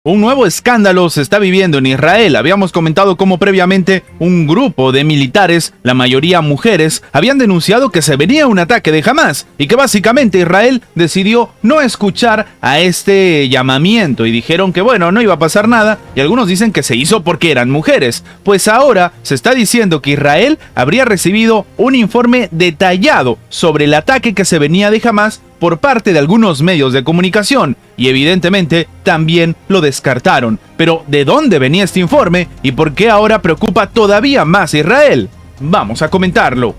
Un nuevo escándalo se está viviendo en Israel. Habíamos comentado cómo previamente un grupo de militares, la mayoría mujeres, habían denunciado que se venía un ataque de Hamás y que básicamente Israel decidió no escuchar a este llamamiento y dijeron que bueno, no iba a pasar nada, y algunos dicen que se hizo porque eran mujeres. Pues ahora se está diciendo que Israel habría recibido un informe detallado sobre el ataque que se venía de Hamás por parte de algunos medios de comunicación, y evidentemente también lo descartaron. Pero ¿de dónde venía este informe y por qué ahora preocupa todavía más a Israel? Vamos a comentarlo.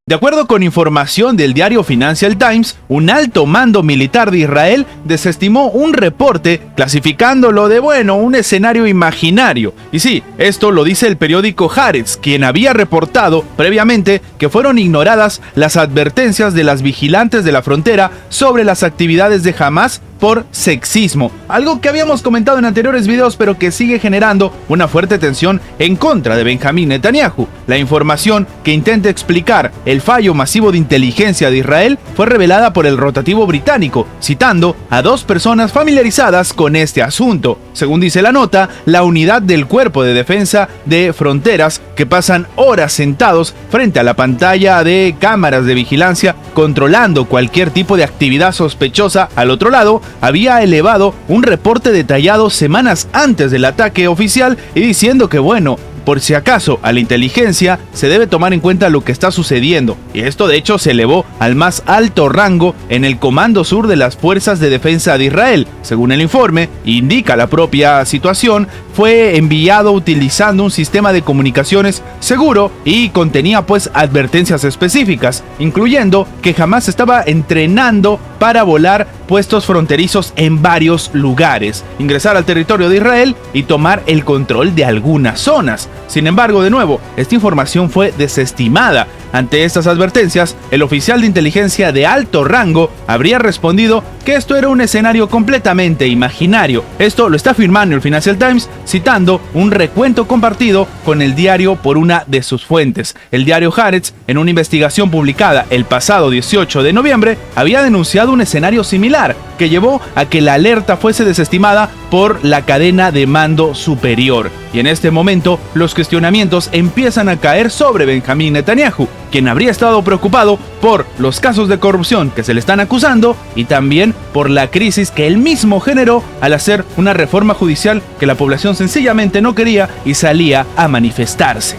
De acuerdo con información del diario Financial Times, un alto mando militar de Israel desestimó un reporte clasificándolo de, un escenario imaginario. Y sí, esto lo dice el periódico Haaretz, quien había reportado previamente que fueron ignoradas las advertencias de las vigilantes de la frontera sobre las actividades de Hamás por sexismo, algo que habíamos comentado en anteriores videos, pero que sigue generando una fuerte tensión en contra de Benjamín Netanyahu. La información que intenta explicar el fallo masivo de inteligencia de Israel fue revelada por el rotativo británico, citando a dos personas familiarizadas con este asunto. Según dice la nota, la unidad del Cuerpo de Defensa de Fronteras, que pasan horas sentados frente a la pantalla de cámaras de vigilancia controlando cualquier tipo de actividad sospechosa al otro lado, había elevado un reporte detallado semanas antes del ataque oficial y diciendo que por si acaso a la inteligencia se debe tomar en cuenta lo que está sucediendo, y esto de hecho se elevó al más alto rango en el Comando Sur de las Fuerzas de Defensa de Israel. Según el informe, indica la propia situación, fue enviado utilizando un sistema de comunicaciones seguro y contenía advertencias específicas, incluyendo que jamás estaba entrenando para volar puestos fronterizos en varios lugares, ingresar al territorio de Israel y tomar el control de algunas zonas. Sin embargo, de nuevo, esta información fue desestimada. Ante estas advertencias, el oficial de inteligencia de alto rango habría respondido que esto era un escenario completamente imaginario. Esto lo está afirmando el Financial Times, citando un recuento compartido con el diario por una de sus fuentes. El diario Haaretz, en una investigación publicada el pasado 18 de noviembre, había denunciado un escenario similar que llevó a que la alerta fuese desestimada por la cadena de mando superior. Y en este momento, los cuestionamientos empiezan a caer sobre Benjamín Netanyahu, quien habría estado preocupado por los casos de corrupción que se le están acusando y también por la crisis que él mismo generó al hacer una reforma judicial que la población sencillamente no quería y salía a manifestarse.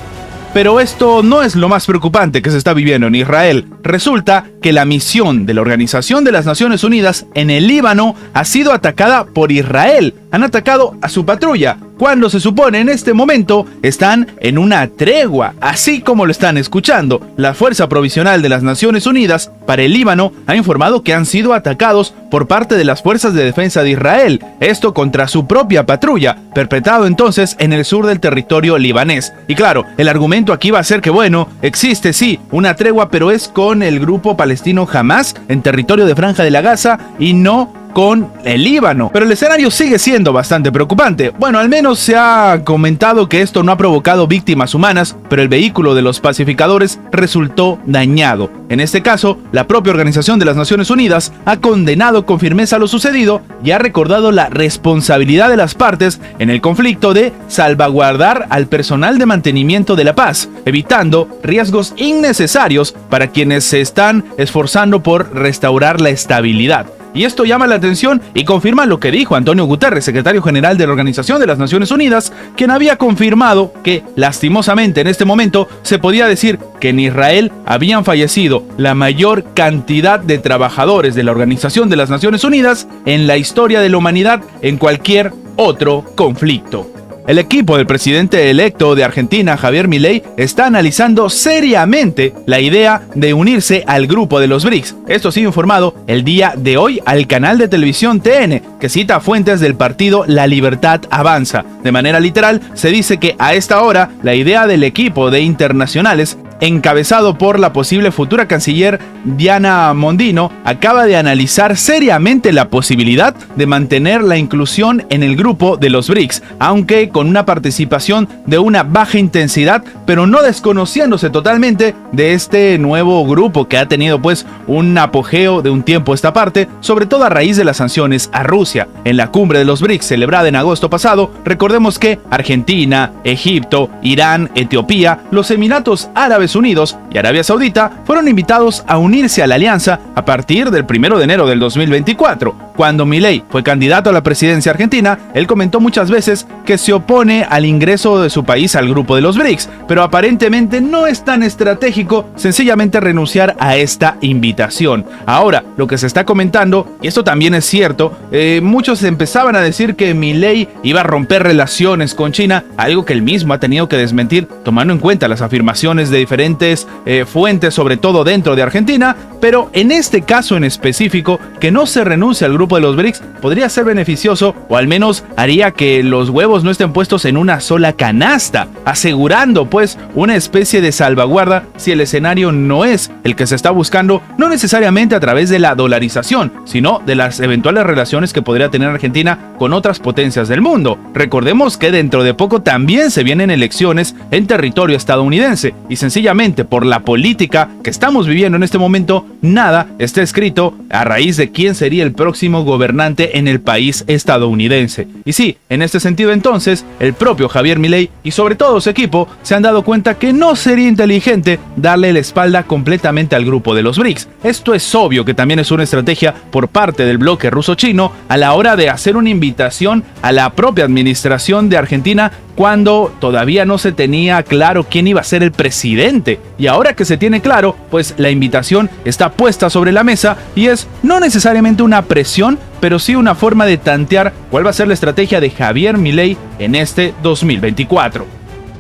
Pero esto no es lo más preocupante que se está viviendo en Israel. Resulta que la misión de la Organización de las Naciones Unidas en el Líbano ha sido atacada por Israel. Han atacado a su patrulla, cuando se supone en este momento están en una tregua, así como lo están escuchando. La Fuerza Provisional de las Naciones Unidas para el Líbano ha informado que han sido atacados por parte de las Fuerzas de Defensa de Israel, esto contra su propia patrulla, perpetrado entonces en el sur del territorio libanés. Y claro, el argumento aquí va a ser que existe sí una tregua, pero es con el grupo palestino Hamás en territorio de Franja de la Gaza y no con el Líbano. Pero el escenario sigue siendo bastante preocupante. Al menos se ha comentado que esto no ha provocado víctimas humanas, pero el vehículo de los pacificadores resultó dañado. En este caso, la propia Organización de las Naciones Unidas ha condenado con firmeza lo sucedido y ha recordado la responsabilidad de las partes en el conflicto de salvaguardar al personal de mantenimiento de la paz, evitando riesgos innecesarios para quienes se están esforzando por restaurar la estabilidad. Y esto llama la atención y confirma lo que dijo Antonio Guterres, secretario general de la Organización de las Naciones Unidas, quien había confirmado que, lastimosamente en este momento, se podía decir que en Israel habían fallecido la mayor cantidad de trabajadores de la Organización de las Naciones Unidas en la historia de la humanidad en cualquier otro conflicto. El equipo del presidente electo de Argentina, Javier Milei, está analizando seriamente la idea de unirse al grupo de los BRICS. Esto ha sido informado el día de hoy al canal de televisión TN, que cita fuentes del partido La Libertad Avanza. De manera literal, se dice que a esta hora la idea del equipo de internacionales encabezado por la posible futura canciller Diana Mondino, acaba de analizar seriamente la posibilidad de mantener la inclusión en el grupo de los BRICS, aunque con una participación de una baja intensidad, pero no desconociéndose totalmente de este nuevo grupo que ha tenido pues un apogeo de un tiempo a esta parte, sobre todo a raíz de las sanciones a Rusia. En la cumbre de los BRICS celebrada en agosto pasado, recordemos que Argentina, Egipto, Irán, Etiopía, los Emiratos Árabes Unidos y Arabia Saudita fueron invitados a unirse a la alianza a partir del 1 de enero del 2024. Cuando Milei fue candidato a la presidencia argentina, él comentó muchas veces que se opone al ingreso de su país al grupo de los BRICS, pero aparentemente no es tan estratégico sencillamente renunciar a esta invitación. Ahora, lo que se está comentando, y esto también es cierto, muchos empezaban a decir que Milei iba a romper relaciones con China, algo que él mismo ha tenido que desmentir, tomando en cuenta las afirmaciones de diferentes fuentes, sobre todo dentro de Argentina, pero en este caso en específico, que no se renuncie al grupo de los BRICS podría ser beneficioso, o al menos haría que los huevos no estén puestos en una sola canasta, asegurando pues una especie de salvaguarda si el escenario no es el que se está buscando, no necesariamente a través de la dolarización, sino de las eventuales relaciones que podría tener Argentina con otras potencias del mundo. Recordemos que dentro de poco también se vienen elecciones en territorio estadounidense, y sencillamente por la política que estamos viviendo en este momento, nada está escrito a raíz de quién sería el próximo gobernante en el país estadounidense. Y sí, en este sentido entonces, el propio Javier Milei y sobre todo su equipo se han dado cuenta que no sería inteligente darle la espalda completamente al grupo de los BRICS. Esto es obvio que también es una estrategia por parte del bloque ruso-chino a la hora de hacer una invitación a la propia administración de Argentina cuando todavía no se tenía claro quién iba a ser el presidente. Y ahora que se tiene claro, pues la invitación está puesta sobre la mesa y es no necesariamente una presión, pero sí una forma de tantear cuál va a ser la estrategia de Javier Milei en este 2024.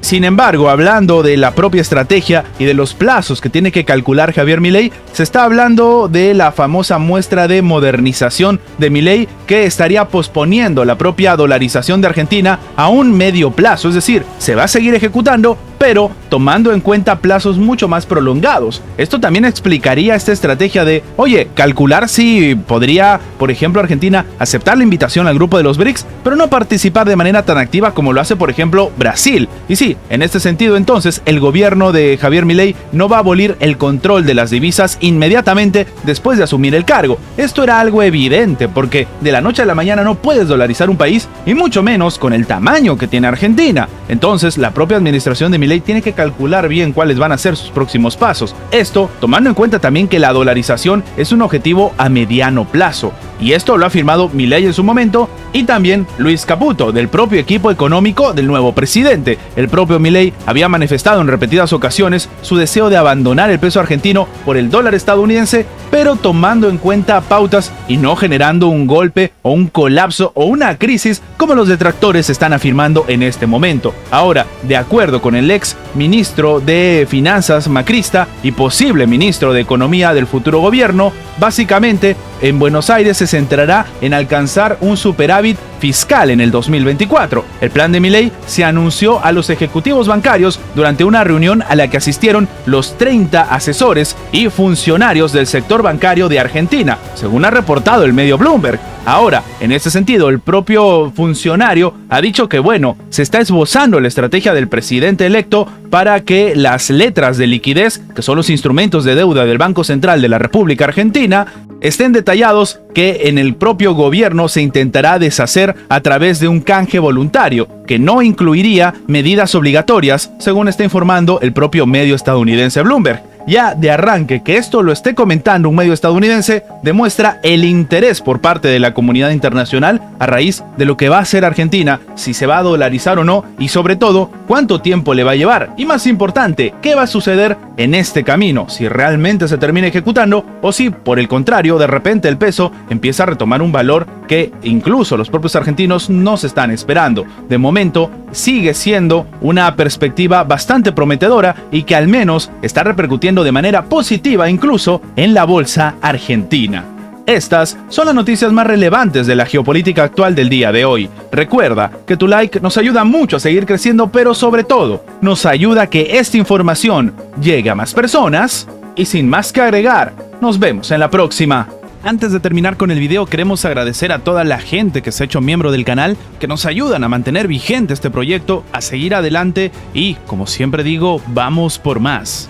Sin embargo, hablando de la propia estrategia y de los plazos que tiene que calcular Javier Milei, se está hablando de la famosa muestra de modernización de Milei que estaría posponiendo la propia dolarización de Argentina a un medio plazo, es decir, se va a seguir ejecutando, pero tomando en cuenta plazos mucho más prolongados. Esto también explicaría esta estrategia de, oye, calcular si podría, por ejemplo, Argentina aceptar la invitación al grupo de los BRICS, pero no participar de manera tan activa como lo hace, por ejemplo, Brasil. Y sí, en este sentido, entonces, el gobierno de Javier Milei no va a abolir el control de las divisas inmediatamente después de asumir el cargo. Esto era algo evidente, porque de la noche a la mañana no puedes dolarizar un país, y mucho menos con el tamaño que tiene Argentina. Entonces, la propia administración de Milei tiene que calcular bien cuáles van a ser sus próximos pasos. Esto tomando en cuenta también que la dolarización es un objetivo a mediano plazo. Y esto lo ha afirmado Milei en su momento y también Luis Caputo, del propio equipo económico del nuevo presidente. El propio Milei había manifestado en repetidas ocasiones su deseo de abandonar el peso argentino por el dólar estadounidense, pero tomando en cuenta pautas y no generando un golpe o un colapso o una crisis como los detractores están afirmando en este momento. Ahora, de acuerdo con el ex ministro de Finanzas macrista y posible ministro de Economía del futuro gobierno, básicamente en Buenos Aires se centrará en alcanzar un superávit fiscal en el 2024. El plan de Milei se anunció a los ejecutivos bancarios durante una reunión a la que asistieron los 30 asesores y funcionarios del sector bancario de Argentina, según ha reportado el medio Bloomberg. Ahora, en este sentido, el propio funcionario ha dicho que, bueno, se está esbozando la estrategia del presidente electo para que las letras de liquidez, que son los instrumentos de deuda del Banco Central de la República Argentina, estén detallados que en el propio gobierno se intentará deshacer a través de un canje voluntario, que no incluiría medidas obligatorias, según está informando el propio medio estadounidense Bloomberg. Ya de arranque que esto lo esté comentando un medio estadounidense demuestra el interés por parte de la comunidad internacional a raíz de lo que va a hacer Argentina, si se va a dolarizar o no y sobre todo cuánto tiempo le va a llevar y más importante, qué va a suceder en este camino, si realmente se termina ejecutando o si por el contrario de repente el peso empieza a retomar un valor que incluso los propios argentinos no se están esperando. De momento sigue siendo una perspectiva bastante prometedora y que al menos está repercutiendo de manera positiva incluso en la bolsa argentina. Estas son las noticias más relevantes de la geopolítica actual del día de hoy. Recuerda que tu like nos ayuda mucho a seguir creciendo, pero sobre todo nos ayuda a que esta información llegue a más personas. Y sin más que agregar, nos vemos en la próxima. Antes de terminar con el video, queremos agradecer a toda la gente que se ha hecho miembro del canal, que nos ayudan a mantener vigente este proyecto, a seguir adelante y, como siempre digo, vamos por más.